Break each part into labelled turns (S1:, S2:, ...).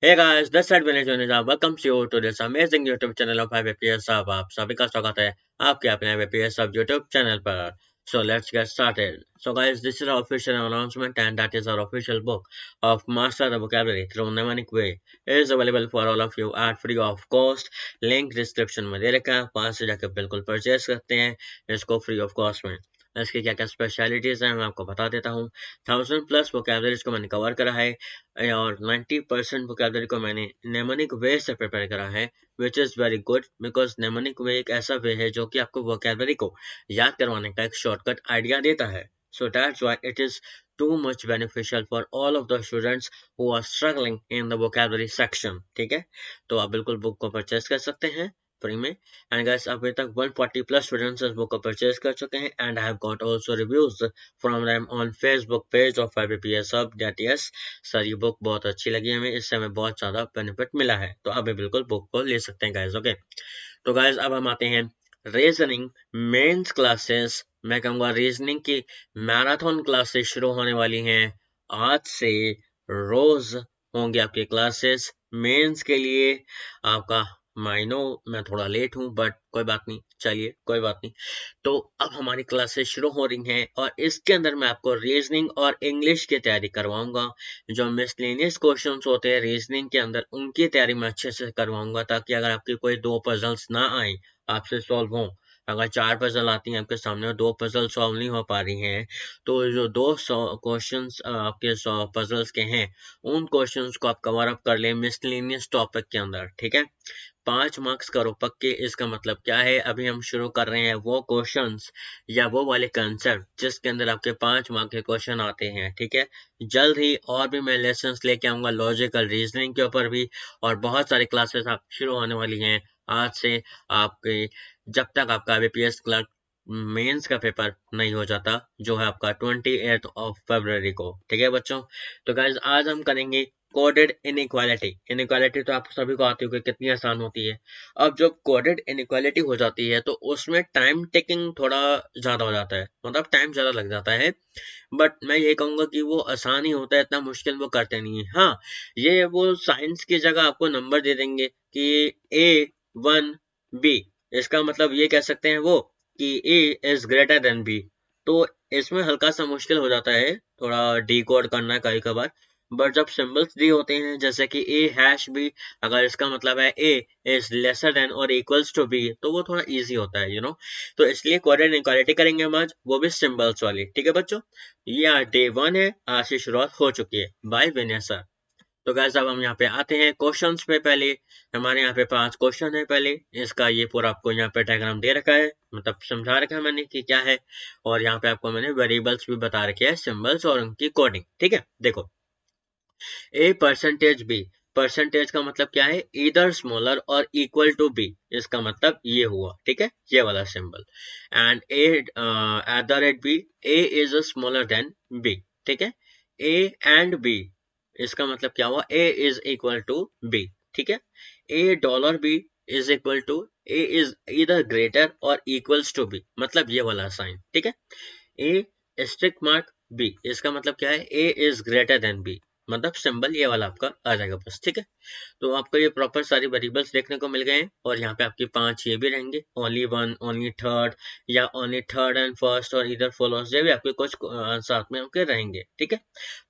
S1: Hey guys, this side Vinay Juneja. Welcome you to this amazing YouTube channel of IBPS Sub. आप सभी का स्वागत है आपके अपने IBPS Sub YouTube channel पर. So let's get started. So guys, this is our official announcement and that is our official book of Master the Vocabulary through Mnemonic Way. It is available for all of you at free of cost. Link description में दे रखा है, वहाँ से जाकर बिल्कुल purchase करते हैं इसको फ्री ऑफ कॉस्ट में. इसकी क्या क्या स्पेशलिटीज हैं मैं आपको बता देता हूँ. 1000+ वोकैबुलरीज को मैंने कवर करा है और 90% वोकैबुलरी को मैंने नेमोनिक वे से प्रिपेयर करा है, which is very good because mnemonic way एक ऐसा वे है जो कि आपको वोकैबुलरी को याद करवाने का एक शॉर्टकट आइडिया देता है. So that's why it is too much beneficial for all of the students who are struggling in the vocabulary section. ठीक है, तो आप बिल्कुल बुक को परचेज कर सकते हैं फ्री में. एंड गाइस अभी तक 140+ स्टूडेंट्स इस बुक को परचेज कर चुके हैं and I have got also reviews from them on Facebook page of IBPS Hub that yes sir ये बुक बहुत अच्छी लगी हमें, इससे हमें बहुत ज़्यादा बेनिफिट मिला है, तो अभी बिल्कुल बुक को ले सकते हैं गाइस. ओके, तो गाइस अब हम आते हैं रीजनिंग मेंस क्लासेस. मैं कहूँगा रीजनिंग की मैराथन क्लासेस शुरू होने वाली हैं आज से. रोज होंगे आपके क्लासेस मेंस के लिए. आपका माइनो मैं थोड़ा लेट हूँ बट कोई बात नहीं, चलिए कोई बात नहीं. तो अब हमारी क्लासेस शुरू हो रही हैं और इसके अंदर मैं आपको रीजनिंग और इंग्लिश की तैयारी करवाऊंगा. जो मिसलेनियस क्वेश्चंस होते हैं रीजनिंग के अंदर उनकी तैयारी मैं अच्छे से करवाऊंगा, ताकि अगर आपकी कोई 2 पजल्स ना आए आपसे सॉल्व हो. अगर 4 पजल आती हैं आपके सामने और 2 पजल सॉल्व नहीं हो पा रही हैं, तो जो 2 क्वेश्चंस आपके पजल्स के हैं उन क्वेश्चंस को आप कवर अप कर लें मिसलेनियस टॉपिक के अंदर. ठीक है, 5 मार्क्स करो पक्के. इसका मतलब क्या है, अभी हम शुरू कर रहे हैं वो क्वेश्चंस या वो वाले कंसेप्ट जिसके अंदर आपके 5 मार्क के क्वेश्चन आते हैं. ठीक है, जल्द ही और भी मैं लेसन्स लेके आऊंगा लॉजिकल रीजनिंग के ऊपर भी, और बहुत सारी क्लासेस आप शुरू होने वाली हैं आज से. आपके जब तक आपका IBPS क्लर्क मेंस का पेपर नहीं हो जाता, जो है आपका 28 फरवरी को. ठीक है बच्चों, तो गाइज आज हम करेंगे कोडेड इनइक्वालिटी. इनइक्वालिटी तो आप सभी को आती होगी कितनी आसान होती है. अब जब कोडेड इनइक्वालिटी हो जाती है तो उसमें टाइम टेकिंग थोड़ा ज़्यादा हो जाता है, मतलब टाइम ज़्यादा लग जाता है. बट मैं ये कहूँगा कि वो आसान ही होता है, इतना मुश्किल वो करते नहीं है. हाँ, ये वो साइंस की जगह आपको नंबर दे देंगे कि A1B, इसका मतलब ये कह सकते हैं वो कि A is greater then B. तो इसमें हल्का सा मुश्किल हो जाता है थोड़ा डिकोड करना कभी कभार. बट जब सिंबल्स दिए होते हैं जैसे कि A#B, अगर इसका मतलब है A इज लेसर देन और इक्वल्स टू B, तो वो थोड़ा इजी होता है तो इसलिए कोडेड इनइक्वालिटी करेंगे हम आज, वो भी सिंबल्स वाली. ठीक है बच्चों, ये आज डे 1 है, आज से शुरुआत हो चुकी है बाय विनय सर. तो गाइस अब हम यहाँ पे आते हैं क्वेश्चंस पे. पहले हमारे यहाँ पे 5 क्वेश्चन है. पहले इसका ये पूरा आपको यहाँ पे डायग्राम दे रखा है, मतलब समझा रखा है मैंने कि क्या है, और यहाँ पे आपको मैंने वेरिएबल्स भी बता रखे हैं, सिंबल्स और उनकी कोडिंग. ठीक है, देखो A%B, परसेंटेज का मतलब क्या है, इधर स्मॉलर और इक्वल टू B, इसका मतलब ये हुआ. ठीक है, ये वाला symbol. And A@B, A is smaller then B. ठीक है, A एंड B, इसका मतलब क्या हुआ, A is equal to B. ठीक है, $B is equal to A is इधर ग्रेटर और इक्वल्स टू B, मतलब ये वाला साइन. ठीक है, A स्ट्रिक्ट मार्क B, इसका मतलब क्या है, A is greater then B, मतलब सिंबल ये वाला आपका आ जाएगा बस. ठीक है, तो आपको ये प्रॉपर सारी वेरिएबल्स देखने को मिल गए हैं, और यहाँ पे आपकी 5 ये भी रहेंगे, ओनली 1, ओनली 3rd, या ओनली 3rd एंड 1st, और इधर फॉलोअर्स ये भी आपके कुछ साथ में आपके रहेंगे. ठीक है,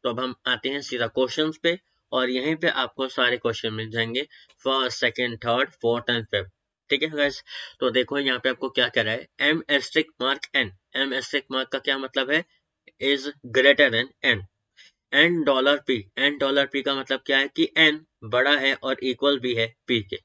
S1: तो अब हम आते हैं सीधा क्वेश्चंस पे, और यहीं पे आपको सारे क्वेश्चन मिल जाएंगे 1st, 2nd, 3rd, 4th and 5th. ठीक है गाइस, तो देखो यहाँ पे आपको क्या कह रहा है, M*N. M** का क्या मतलब है, is greater then N. $P का मतलब क्या है कि N बड़ा है और इक्वल भी है P के.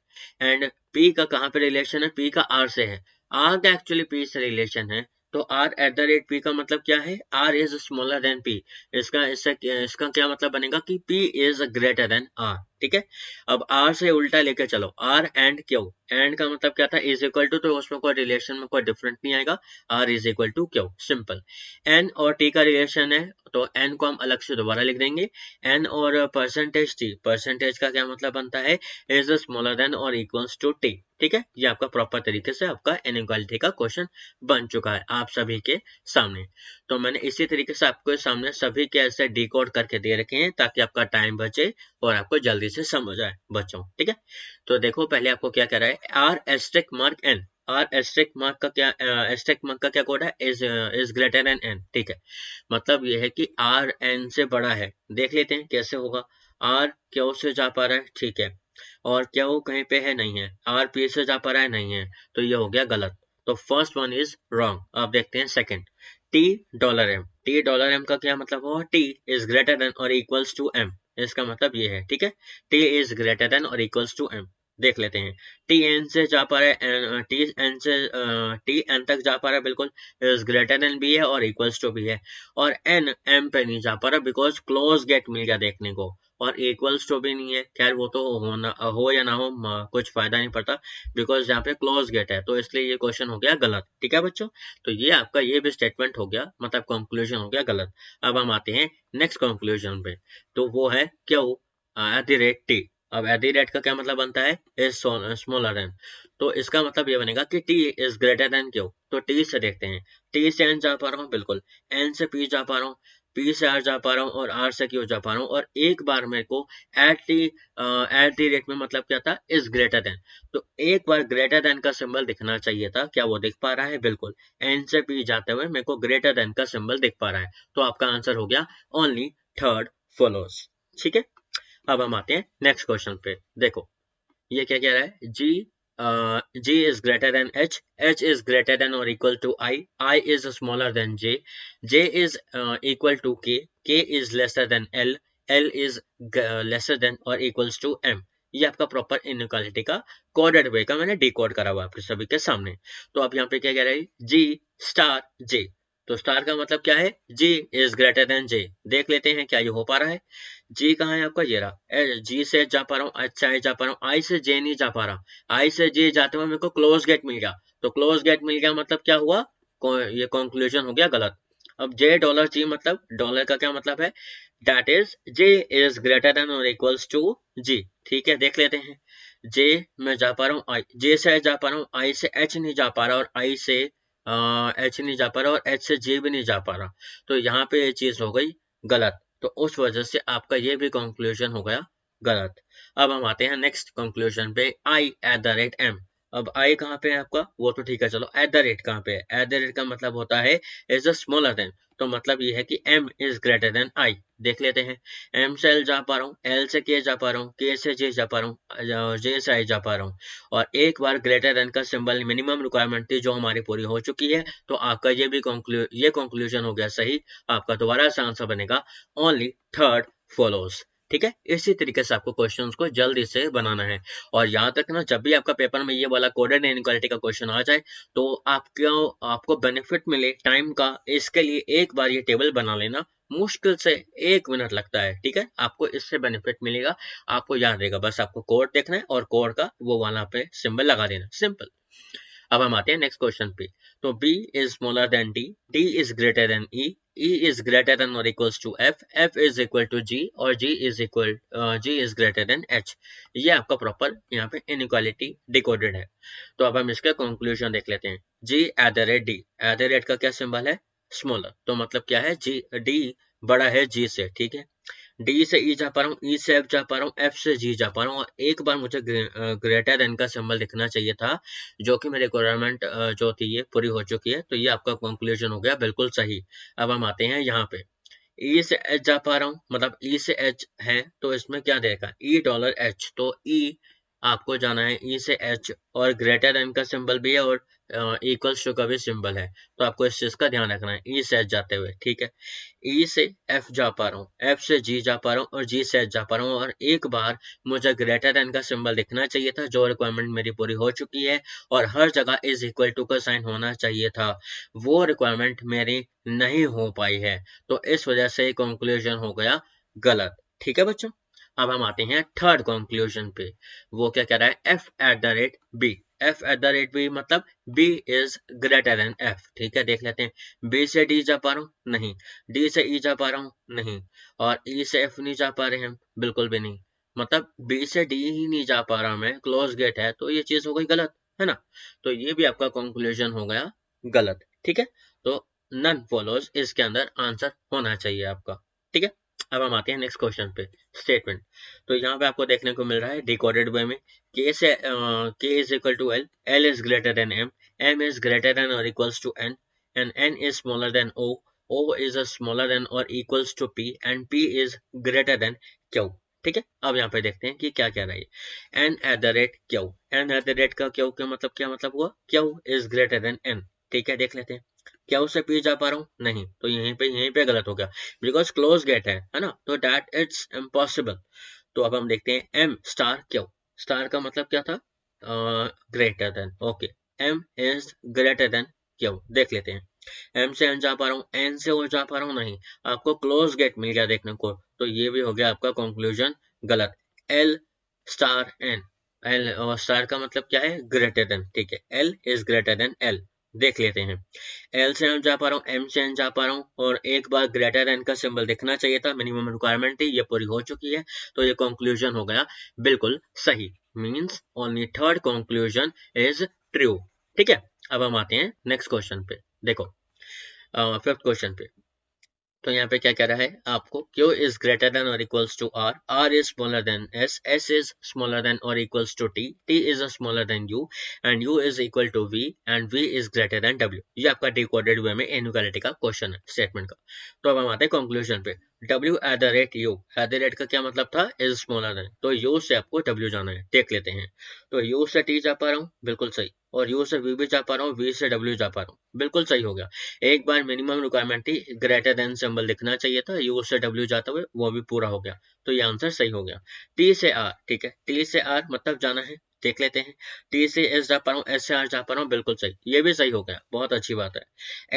S1: एंड P का कहाँ पे रिलेशन है, P का R से है. R का एक्चुअली P से रिलेशन है, तो R@P का मतलब क्या है, R is smaller then P. इसका क्या मतलब बनेगा कि P is greater than R. ठीक है, अब R से उल्टा लेके चलो, R एंड Q. एंड का मतलब क्या था, इज इक्वल टू, तो उसमें कोई रिलेशन में कोई डिफरेंट नहीं आएगा, R is equal to Q, simple. N और T का रिलेशन है, तो N को हम अलग से दोबारा लिख देंगे. N और परसेंटेज T, परसेंटेज का क्या मतलब बनता है, इज स्मॉलर देन और इक्वल्स टू T. ठीक है, ये आपका प्रॉपर तरीके से आपका इनइक्वालिटी का क्वेश्चन बन चुका है आप सभी के सामने. तो मैंने इसी तरीके से आपको सामने सभी के ऐसे डिकोड करके दे रखे हैं ताकि आपका टाइम बचे और आपको जल्दी से समझ आए बच्चों, ठीक है। तो देखो पहले आपको क्या कह रहा है, R asterisk mark N, R asterisk mark का क्या, एस्टेरिक मार्क का क्या कोड है, इज ग्रेटर देन एन, ठीक है। मतलब ये है कि आर एन से बड़ा है। देख लेते हैं कैसे होगा। आर क्यू से जा पा रहा है, ठीक है, और क्यू कहीं पे है, नहीं है। आर पी से जा पा रहा है, नहीं है, तो ये हो गया गलत। तो फर्स्ट वन इज रॉन्ग। अब देखते हैं second, T dollar M, T dollar M का क्या मतलब होगा, टी इज ग्रेटर देन और इक्वल्स टू एम, इसका मतलब ये है, ठीक है। टी इज ग्रेटर देन और इक्वल्स टू एम। देख लेते हैं, टी एन से जा पा रहा है, टी एन से टी एन तक जा पा रहा है, बिल्कुल इज ग्रेटर देन भी है और इक्वल्स टू भी है। और एन एम पे नहीं जा पा रहा बिकॉज क्लोज गेट मिल गया देखने को, और इक्वल्स टू भी नहीं है। खैर वो तो होना हो या ना हो, कुछ फायदा नहीं पड़ता बिकॉज यहाँ पे क्लोज गेट है, तो इसलिए ये क्वेश्चन हो गया गलत, ठीक है बच्चों। तो ये आपका ये भी स्टेटमेंट हो गया, मतलब कंक्लूजन हो गया गलत। अब हम आते हैं नेक्स्ट कंक्लूजन पे, तो वो है Q eight the rate T. अब एट द रेट का क्या मतलब बनता है, इज स्मॉलर देन, तो इसका मतलब ये बनेगा कि T is greater than Q. तो टी से देखते हैं, टी से एन जा पा रहा हूँ, बिल्कुल, एन से पी जा पा रहा हूँ, पी से आर जा पा रहा हूँ, और आर से क्यू जा पा रहा हूँ, और एक बार मेरे को एट दी रेट में मतलब क्या था, इज ग्रेटर देन, तो एक बार ग्रेटर देन का सिंबल दिखना चाहिए था। क्या वो दिख पा रहा है, बिल्कुल, एन से पी जाते हुए मेरे को ग्रेटर देन का सिंबल दिख पा रहा है, तो आपका आंसर हो गया ओनली थर्ड फॉलोज, ठीक है। अब हम आते हैं नेक्स्ट क्वेश्चन पे। देखो ये क्या कह रहा है, G is greater than H is greater than or equal to I is smaller than J is equal to K is lesser than L is lesser than or equals to M। ये आपका proper inequality का coded वे का मैंने decode करा हुआ आप सभी के सामने। तो अब यहाँ पे क्या कह रहा है, G स्टार J, तो स्टार का मतलब क्या है, G is greater than J। देख लेते हैं क्या ये हो पा रहा है। जी कहाँ है आपका, ये रहा, जी से जा पा रहा हूँ, अच्छा है जा पा रहा हूँ, आई से जे नहीं जा पा रहा, आई से जे जाते हुए मेरे को क्लोज गेट मिल गया, तो क्लोज गेट मिल गया मतलब क्या हुआ, ये कंक्लूजन हो गया गलत। अब जे डॉलर जी, मतलब डॉलर का क्या मतलब है, that is J is greater than और इक्वल्स टू जी, ठीक है। देख लेते हैं, जे में जा पा रहा हूँ, आई जे से जा पा रहा हूँ, आई से एच नहीं जा पा रहा, और आई से एच नहीं जा पा रहा, और एच से जे भी नहीं जा पा रहा, तो यहाँ पे ये चीज हो गई गलत, तो उस वजह से आपका ये भी कंक्लूजन हो गया गलत। अब हम आते हैं नेक्स्ट कंक्लूजन पे, आई एट द रेट एम। अब आई कहाँ पे है आपका, वो तो ठीक है, चलो एट द रेट कहाँ पे है, एट द रेट का मतलब होता है इज स्मॉलर देन, तो मतलब ये है कि m is greater then i। देख लेते हैं, m से l जा पा रहा हूँ, l से k जा पा रहा हूँ, k से j जा पा रहा हूँ, j से i जा पा रहा हूँ, और एक बार ग्रेटर देन का सिंबल मिनिमम रिक्वायरमेंट थी जो हमारी पूरी हो चुकी है, तो आपका ये भी कंक्लूजन हो गया सही। आपका दोबारा से आंसर बनेगा ओनली थर्ड फॉलोज, ठीक है। इसी तरीके से आपको क्वेश्चंस को जल्दी से बनाना है, और यहाँ तक ना जब भी आपका पेपर में ये वाला कोडेड इनइक्वालिटी का क्वेश्चन आ जाए तो आपको बेनिफिट मिले टाइम का, इसके लिए एक बार ये टेबल बना लेना, मुश्किल से 1 मिनट लगता है, ठीक है। आपको इससे बेनिफिट मिलेगा, आपको याद रहेगा, बस आपको कोड देखना है और कोड का वो वाला पे सिंबल लगा देना, सिंपल। अब हम आते हैं नेक्स्ट क्वेश्चन पे, तो B is smaller than D, D is greater than E, E is greater than और equals to F, F is equal to G, और G is greater than H। ये आपका प्रॉपर यहाँ पे इनइक्वालिटी डिकोडेड है। तो अब हम इसका कंक्लूजन देख लेते हैं, G eight the rate D, eight the rate का क्या सिंबल है, स्मॉलर, तो मतलब क्या है, D बड़ा है G से, ठीक है। डी से ई जा पा रहा हूँ, ई से एफ जा पा रहा हूँ, एफ से जी जा पा रहा हूँ, और एक बार मुझे ग्रेटर देन का सिंबल दिखना चाहिए था, जो कि मेरी रिक्वायरमेंट जो थी ये पूरी हो चुकी है, तो ये आपका कंक्लूजन हो गया बिल्कुल सही। अब हम आते हैं यहाँ पे, ई से एच जा पा रहा हूँ, मतलब ई से एच है, तो इसमें क्या देगा, ई डॉलर एच, तो ई आपको जाना है ई से एच, और ग्रेटर देन का सिंबल भी है, और इक्वल्स टू का भी सिंबल है, तो आपको इस चीज का ध्यान रखना है ई से एच जाते हुए, ठीक है। ई से एफ जा पा रहा हूँ, एफ से जी जा पा रहा हूँ, और जी से एच जा पा रहा हूँ, और एक बार मुझे ग्रेटर देन का सिंबल दिखना चाहिए था, जो रिक्वायरमेंट मेरी पूरी हो चुकी है, और हर जगह इज इक्वल टू का साइन होना चाहिए था, वो रिक्वायरमेंट मेरी नहीं हो पाई है, तो इस वजह से कंक्लूजन हो गया गलत, ठीक है बच्चों। अब हम आते हैं थर्ड कंक्लूजन पे, वो क्या कह रहा है, F at the rate B, F at the rate B मतलब B is greater than F, ठीक है। देख लेते हैं, बी से डी जा पा रहा हूँ, नहीं, डी से ई जा पा रहा हूँ, नहीं, और ई से एफ नहीं जा पा रहे हैं, बिल्कुल भी नहीं, मतलब बी से डी ही नहीं जा पा रहा मैं, क्लोज गेट है, तो ये चीज हो गई गलत, है ना। तो ये भी आपका कंक्लूजन हो गया गलत, ठीक है। तो नन फॉलोज इसके अंदर आंसर होना चाहिए आपका, ठीक है। अब हम आते हैं नेक्स्ट क्वेश्चन पे, स्टेटमेंट। तो यहाँ पे आपको देखने को मिल रहा है डिकोडेड वे में, K is equal to L, L is greater than M, M is greater than और equals to N, and N is smaller than O is smaller than और equals to P, and P is greater than Q. ठीक है, अब यहाँ पे देखते हैं कि क्या कह रहा है। N at the rate Q, N at the rate का क्यू क्या मतलब हुआ, Q is greater than N. ठीक है, देख लेते हैं। क्या उससे पी जा पा रहा हूँ, नहीं, तो यहीं पे गलत हो गया, बिकॉज क्लोज गेट है ना, तो दैट इट्स इम्पॉसिबल। तो अब हम देखते हैं एम स्टार क्यू, स्टार का मतलब क्या था, greater than. Okay, M is greater than Q, देख लेते हैं। एम से एन जा पा रहा हूँ, एन से ओ जा पा रहा हूँ, नहीं, आपको क्लोज गेट मिल गया देखने को, तो ये भी हो गया आपका कंक्लूजन गलत। L star N, L star का मतलब क्या है, ग्रेटर देन। ठीक है, L is greater than L, देख लेते हैं। एल से एम जा पा रहा हूँ, एम से एन जा पा रहा हूँ, और एक बार ग्रेटर देन का सिंबल दिखना चाहिए था, मिनिमम रिक्वायरमेंट थी, ये पूरी हो चुकी है, तो ये कंक्लूजन हो गया बिल्कुल सही। Means only third conclusion is true. ठीक है, अब हम आते हैं नेक्स्ट क्वेश्चन पे। देखो, फिफ्थ क्वेश्चन पे। तो यहाँ पे क्या कह रहा है आपको, Q इज ग्रेटर देन और equals to R, R is smaller than S, S is smaller than और equals to T, T is smaller than U, and U is equal to V, and V is greater than W। ये आपका decoded way में inequality का question है, statement का। तो अब हम आते हैं कंक्लूजन पे। W eight the rate U, eight the rate का क्या मतलब था, इज स्मॉलर देन, तो U से आपको W जाना है, देख लेते हैं। तो U से T जा पा रहा हूँ, बिल्कुल सही, और U से V भी जा पा रहा हूँ, V से W जा पा रहा हूँ, बिल्कुल सही हो गया। एक बार मिनिमम रिक्वायरमेंट थी, ग्रेटर देन सिंबल दिखना चाहिए था, यू से डब्ल्यू जाते हुए, वो भी पूरा हो गया, तो ये आंसर सही हो गया। टी से आर, ठीक है, टी से आर मतलब जाना है, देख लेते हैं। टी से एस जा पा रहा हूँ, एस से आर जा पा रहा हूँ, बिल्कुल सही, ये भी सही हो गया, बहुत अच्छी बात है।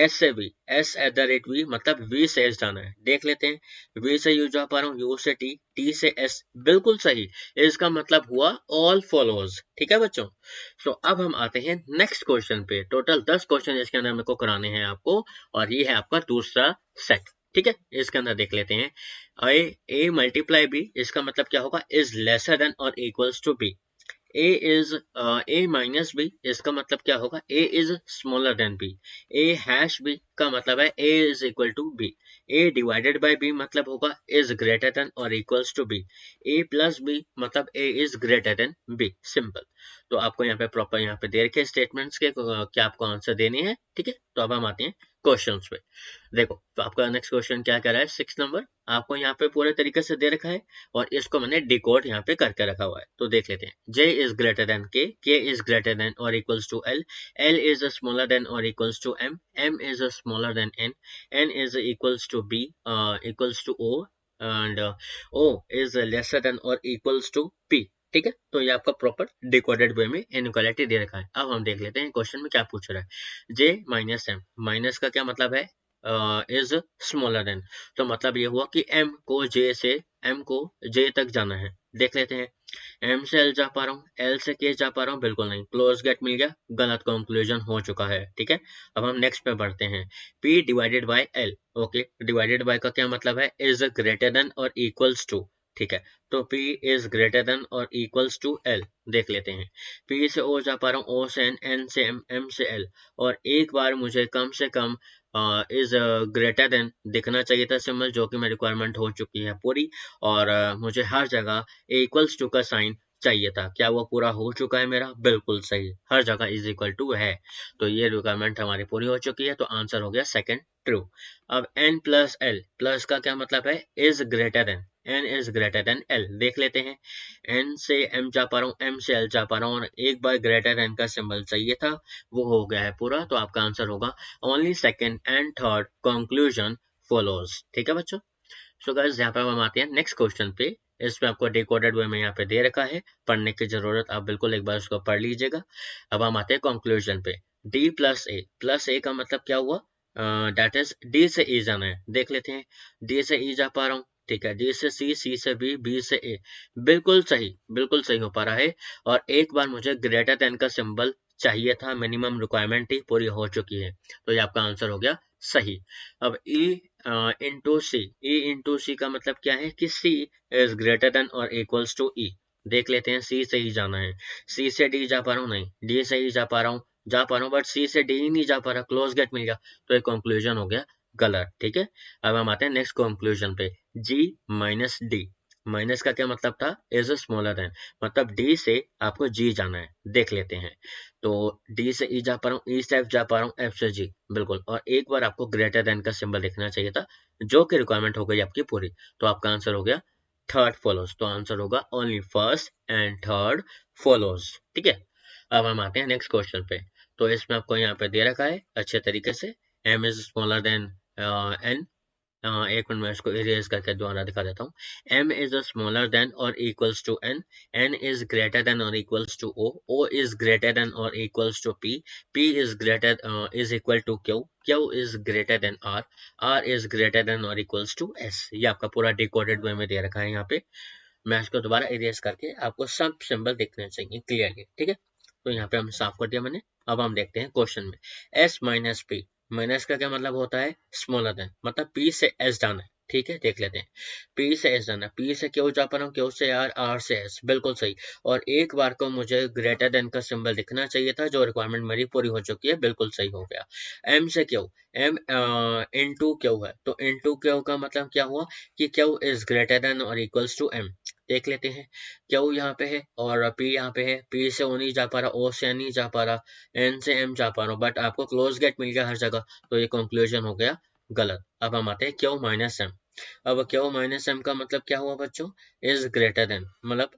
S1: एस से V, S at the rate V मतलब वी से एस जाना है, देख लेते हैं। वी से यू जा पा रहा हूँ, यू से टी, टी से एस, बिल्कुल सही, इसका मतलब हुआ ऑल फॉलोज। ठीक है बच्चों, तो अब हम आते हैं नेक्स्ट क्वेश्चन पे। टोटल 10 क्वेश्चन इसके अंदर मेरे को कराने हैं आपको, और ये है आपका दूसरा सेट। ठीक है, इसके अंदर देख लेते हैं। ए मल्टीप्लाई बी, इसका मतलब क्या होगा, इज लेसर देन और equals to B. A is A minus B, इसका मतलब क्या होगा, A is smaller than B. A hash B का मतलब है A is equal to B. A divided by B मतलब होगा इज ग्रेटर देन और equals to B. A plus B मतलब A is greater than B, simple. तो आपको यहाँ पे प्रॉपर यहाँ पे दे रखे स्टेटमेंट्स के क्या आपको आंसर देने हैं। ठीक है, तो अब हम आते हैं क्वेश्चंस पे। देखो, तो आपका नेक्स्ट क्वेश्चन क्या कह रहा है, 6 नंबर आपको यहाँ पे पूरे तरीके से दे रखा है, और इसको मैंने डिकोड यहाँ पे करके रखा हुआ है, तो देख लेते हैं। J is greater than K is greater than or equals to L is smaller than or equals to M is smaller than N is equals to B, equals to O, and O is lesser than or equals to P। ठीक है, तो ये आपका proper decoded way में inequality दे रखा है। अब हम देख लेते हैं क्वेश्चन में क्या पूछ रहा है। J माइनस M, माइनस का क्या मतलब है, इज स्मॉलर देन, तो मतलब ये हुआ कि M को J तक जाना है, देख लेते हैं। एम से एल जा पा रहा हूँ, एल से के जा पा रहा हूँ, बिल्कुल नहीं, क्लोज गेट मिल गया, गलत कंक्लूजन हो चुका है। ठीक है, अब हम नेक्स्ट पे बढ़ते हैं। P divided by L, okay, divided by का क्या मतलब है, इज ग्रेटर देन और इक्वल्स टू। ठीक है, तो P इज ग्रेटर देन और इक्वल्स टू L, देख लेते हैं। P से O जा पा रहा हूँ, O से N, N से M, M से L, और एक बार मुझे कम से कम इज ग्रेटर देन दिखना चाहिए था सिंबल, जो कि मेरी रिक्वायरमेंट हो चुकी है पूरी, और मुझे हर जगह इक्वल्स टू का साइन चाहिए था। क्या वो पूरा हो चुका है मेरा, बिल्कुल सही, हर जगह इज इक्वल टू है, तो ये रिक्वायरमेंट हमारी पूरी हो चुकी है, तो आंसर हो गया सेकंड ट्रू। अब n प्लस एल, प्लस का क्या मतलब है, is greater then, n is greater then l, देख लेते हैं। n से m जा पा रहा हूँ, m से l जा पा रहा हूँ, और एक बार ग्रेटर देन का सिंबल चाहिए था, वो हो गया है पूरा, तो आपका आंसर होगा only second and third conclusion follows. ठीक है बच्चों, सो गाइस यहाँ पे हम आते हैं नेक्स्ट क्वेश्चन पे। इसमें आपको डिकोडेड वे में यहाँ पे दे रखा है, पढ़ने की जरूरत, आप बिल्कुल एक बार उसको पढ़ लीजिएगा। अब हम आते हैं कंक्लूजन पे। D प्लस ए का मतलब क्या हुआ, दैट इज D से E जाना है, देख लेते हैं। D से E जा पा रहा हूँ, ठीक है, D से C, C से B, B से A, बिल्कुल सही हो पा रहा है, और एक बार मुझे ग्रेटर देन का सिंबल चाहिए था, मिनिमम रिक्वायरमेंट थी, पूरी हो चुकी है, तो ये आपका आंसर हो गया सही। अब E इंटू सी, ई इंटू सी का मतलब क्या है कि C इज ग्रेटर देन और इक्वल्स टू E, देख लेते हैं। C से ही जाना है, C से D जा पा रहा हूँ, नहीं, D से ही जा पा रहा हूँ, बट C से D ही नहीं जा पा रहा, क्लोज गेट मिल गया, तो एक कंक्लूजन हो गया गलत। ठीक है, अब हम आते हैं नेक्स्ट कंक्लूजन पे। जी माइनस डी। माइनस का क्या मतलब था, इज स्मॉलर देन, मतलब डी से आपको जी जाना है, देख लेते हैं। तो डी से ई जा पा रहा हूँ, ई से एफ जा पा रहा हूँ, एफ से जी, बिल्कुल। और एक बार आपको ग्रेटर देन का सिंबल दिखना चाहिए था, जो कि रिक्वायरमेंट हो गई आपकी पूरी। तो आपका आंसर हो गया थर्ड फॉलोज। तो आंसर होगा only first and third follows, ठीक है। अब हम आते हैं नेक्स्ट क्वेश्चन पे। तो इसमें आपको यहाँ पे दे रखा है अच्छे तरीके से, M is smaller than N. एक मिनट में इसको इरेज करके दोबारा दिखा देता हूँ। m इज स्मॉलर देन और equals to n, n is greater than और equals to o, o is greater than और equals to p, p is greater is equal to q, q is greater than r, r is greater than और equals to s। ये आपका पूरा decoded way में दे रखा है यहाँ पे। मैं इसको दोबारा इरेज करके आपको सब सिंबल दिखने चाहिए क्लियरली, ठीक है। तो यहाँ पे हम साफ कर दिया मैंने। अब हम देखते हैं क्वेश्चन में, s माइनस पी। माइनस का क्या मतलब होता है, स्मॉलर देन, मतलब p से s जाना है, ठीक है। देख लेते हैं, p से s जाना है, p से क्यू जा पा रहा हूँ, क्यू से r, r से s, बिल्कुल सही। और एक बार को मुझे ग्रेटर देन का सिंबल दिखना चाहिए था, जो रिक्वायरमेंट मेरी पूरी हो चुकी है, बिल्कुल सही हो गया। m से क्यू, m इनटू क्यू है, तो इनटू क्यू का मतलब क्या हुआ कि क्यू इज ग्रेटर देन और इक्वल्स टू m। देख लेते हैं, क्यू यहाँ पे है और p यहाँ पे है, p से o नहीं जा पा रहा, o से n नहीं जा पा रहा, n से m जा पा रहा हूँ, बट आपको क्लोज गेट मिल गया हर जगह, तो ये कंक्लूजन हो गया गलत। अब हम आते हैं क्यू माइनस एम। अब क्यू माइनस एम का मतलब क्या हुआ बच्चों, इज ग्रेटर देन, मतलब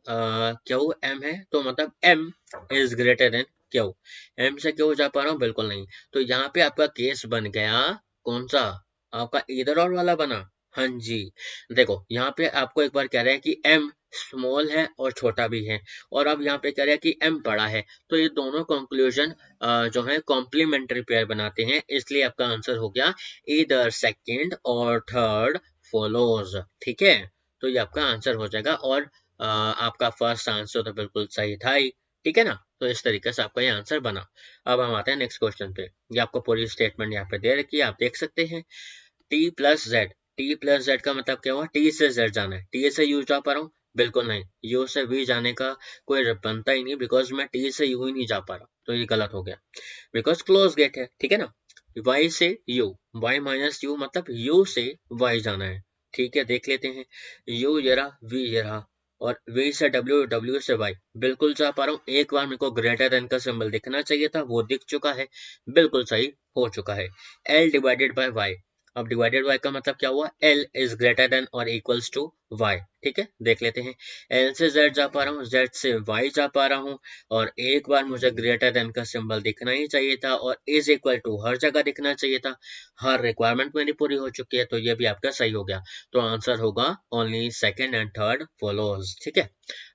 S1: क्यू एम है तो मतलब m is greater than Q. m से क्यू जा पा रहा हूँ, बिल्कुल नहीं। तो यहाँ पे आपका केस बन गया कौन सा, आपका इधर और वाला बना। हाँ जी, देखो यहाँ पे आपको एक बार कह रहे हैं कि m स्मॉल है और छोटा भी है, और अब यहाँ पे कह रहे हैं कि m बड़ा है, तो ये दोनों कंक्लूजन जो है कॉम्प्लीमेंट्री पेयर बनाते हैं, इसलिए आपका आंसर हो गया इधर सेकंड और थर्ड फॉलोज, ठीक है। तो ये आपका आंसर हो जाएगा, और आपका फर्स्ट आंसर तो बिल्कुल सही था ही, ठीक है ना। तो इस तरीके से आपका ये आंसर बना। अब हम आते हैं नेक्स्ट क्वेश्चन पे। ये आपको पूरी स्टेटमेंट यहाँ पे दे रखी है, आप देख सकते हैं। t plus Z, T plus Z का मतलब क्या हुआ, t से z जाना है, t से u जा पा रहा हूँ, बिल्कुल नहीं। u से v जाने का कोई बनता ही नहीं, बिकॉज मैं t से u ही नहीं जा पा रहा, तो ये गलत हो गया, बिकॉज क्लोज गेट है, ठीक है ना। y से u, y माइनस u मतलब u से y जाना है, ठीक है। देख लेते हैं, u ये रहा, v ये रहा, और v से w, w से y, बिल्कुल जा पा रहा हूँ। एक बार मेरे को ग्रेटर देन का सिंबल दिखना चाहिए था, वो दिख चुका है, बिल्कुल सही हो चुका है। l डिवाइडेड बाय y, अब डिवाइडेड बाय का मतलब क्या हुआ, l इज ग्रेटर देन और इक्वल्स टू y, ठीक है। देख लेते हैं, l से z जा पा रहा हूँ, z से y जा पा रहा हूँ, और एक बार मुझे ग्रेटर देन का सिंबल दिखना ही चाहिए था, और इज इक्वल टू हर जगह दिखना चाहिए था, हर रिक्वायरमेंट मेरी पूरी हो चुकी है, तो ये भी आपका सही हो गया। तो आंसर होगा only second and third follows, ठीक है।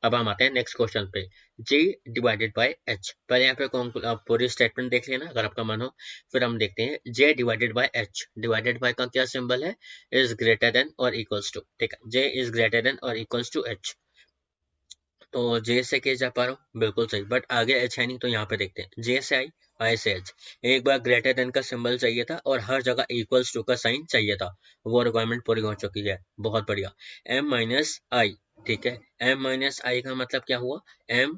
S1: अब हम आते हैं नेक्स्ट क्वेश्चन पे, j डिवाइडेड बाय h। पहले यहाँ पे आप पूरी स्टेटमेंट देख लेना अगर आपका मन हो, फिर हम देखते हैं j divided by h। Divided by का क्या सिंबल है, इज ग्रेटर देन और इक्वल्स टू, ठीक है। j इज ग्रेटर देन और इक्वल्स टू h, तो j से k जा पा रहा हूँ, बिल्कुल सही, बट आगे h है नहीं, तो यहाँ पे देखते हैं j से i, i से h। एक बार ग्रेटर देन का सिंबल चाहिए था और हर जगह इक्वल्स टू का साइन चाहिए था, वो रिक्वायरमेंट पूरी हो चुकी है, बहुत बढ़िया। m माइनस आई, ठीक है। m माइनस आई का मतलब क्या हुआ, m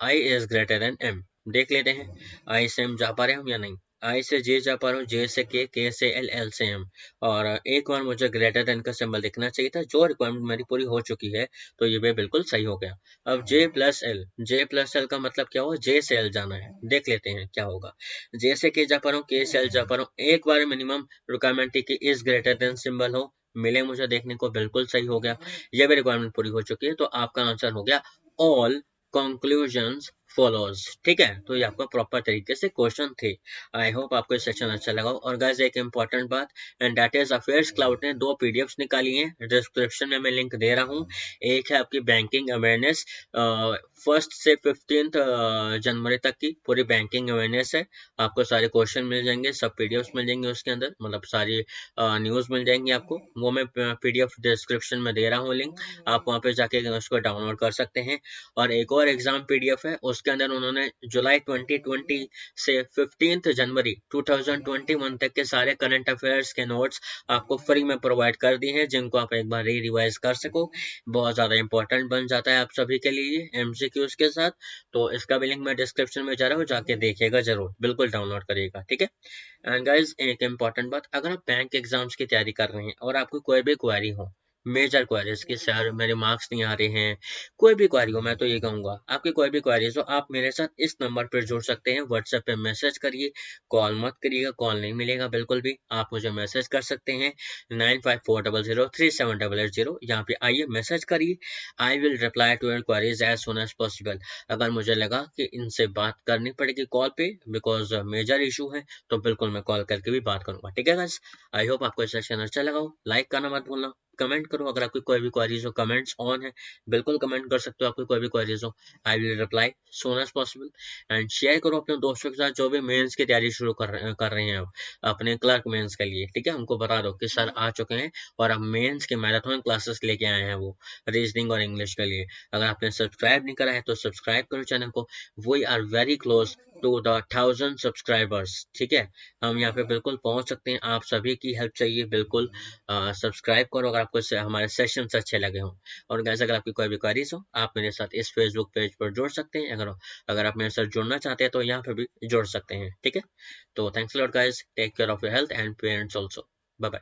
S1: i is greater then m। देख लेते हैं, i से m जा पा रहे हैं हम या नहीं, i से j जा पा रहा हूँ, j से k, k से l, l से m, और एक बार मुझे ग्रेटर देन का सिंबल दिखना चाहिए था, जो रिक्वायरमेंट मेरी पूरी हो चुकी है, तो ये भी बिल्कुल सही हो गया। अब j plus L, j plus L का मतलब क्या हुआ, j से l जाना है, देख लेते हैं क्या होगा। j से k जा पा रहा हूँ, k से l जा पा रहा हूँ, एक बार मिनिमम रिक्वायरमेंट थी कि इज ग्रेटर देन सिंबल हो, मिले मुझे देखने को, बिल्कुल सही हो गया, ये भी रिक्वायरमेंट पूरी हो चुकी है, तो आपका आंसर हो गया ऑल कंक्लूजन्स फॉलोज, ठीक है। तो ये आपका प्रॉपर तरीके से क्वेश्चन थे। आई होप आपको ये सेक्शन अच्छा लगा। और गाइस एक इंपॉर्टेंट बात, and that is affairs cloud ने 2 पीडीएफ्स निकाली हैं, डिस्क्रिप्शन में मैं लिंक दे रहा हूँ। एक है आपकी बैंकिंग अवेयरनेस, 1 से 15 जनवरी तक की पूरी बैंकिंग अवेयरनेस है, आपको सारे क्वेश्चन मिल जाएंगे, सब पीडीएफ्स मिल जाएंगे उसके अंदर, मतलब सारी न्यूज़ मिल जाएंगी आपको, वो मैं पीडीएफ डिस्क्रिप्शन में दे रहा हूँ लिंक, आप वहाँ पे जाके उसको डाउनलोड कर सकते हैं। और एक और एग्जाम पीडीएफ है, उसके अंदर उन्होंने जुलाई 2020 से 15 जनवरी 2021 तक के सारे करंट अफेयर्स के नोट्स आपको फ्री में प्रोवाइड कर दिए हैं, जिनको आप एक बार रिवाइज कर सको, बहुत ज़्यादा इंपॉर्टेंट बन जाता है आप सभी के लिए एमसीक्यूज के साथ। तो इसका भी लिंक मैं डिस्क्रिप्शन में जा रहा हूँ, जाके देखिएगा जरूर, बिल्कुल डाउनलोड करिएगा, ठीक है। एंड गाइज एक इंपॉर्टेंट बात, अगर आप बैंक एग्जाम्स की तैयारी कर रहे हैं और आपको कोई भी क्वेरी हो, मेजर क्वेरीज की सर मेरे मार्क्स नहीं आ रहे हैं, कोई भी क्वेरी हो, मैं तो ये कहूँगा आपकी कोई भी क्वेरीज हो आप मेरे साथ इस नंबर पर जुड़ सकते हैं। व्हाट्सएप पे मैसेज करिए, कॉल मत करिएगा, कॉल नहीं मिलेगा बिल्कुल भी। आप मुझे मैसेज कर सकते हैं 9540037880, यहाँ पे आइए मैसेज करिए। I will reply to your queries as soon as possible. अगर मुझे लगा कि इनसे बात करनी पड़ेगी कॉल पे बिकॉज मेजर इशू है, तो बिल्कुल मैं कॉल करके भी बात करूंगा। ठीक है गाइस, आई होप आपको सेशन अच्छा लगा हो। लाइक करना मत भूलना, कमेंट करो अगर आपकी कोई भी क्वेरीज हो, कमेंट्स ऑन है, बिल्कुल कमेंट कर सकते हो आपकी कोई भी क्वेरीज हो। I will reply soon as possible. And share करो अपने दोस्तों के साथ जो भी मेंस की तैयारी शुरू कर रहे हैं अब अपने क्लर्क मेंस के लिए। ठीक है, उनको बता दो कि सर आ चुके हैं और अब मेंस के मैराथन क्लासेस लेके आए हैं, वो रीजनिंग और इंग्लिश के लिए। अगर आपने सब्सक्राइब नहीं करा है तो सब्सक्राइब करो चैनल को। We are very close to the 1000 subscribers. ठीक है, हम यहाँ पे बिल्कुल पहुंच सकते हैं, आप सभी की हेल्प चाहिए बिल्कुल। सब्सक्राइब करो अगर आपको हमारे सेशंस अच्छे लगे हों। और गैस अगर आपकी कोई भी क्वेरीज हो आप मेरे साथ इस फेसबुक पेज पर जुड़ सकते हैं। अगर आप मेरे साथ जुड़ना चाहते हैं तो यहाँ पे भी जुड़ सकते हैं। ठीक है, तो thanks lot guys, take care of your health and parents also. Bye bye.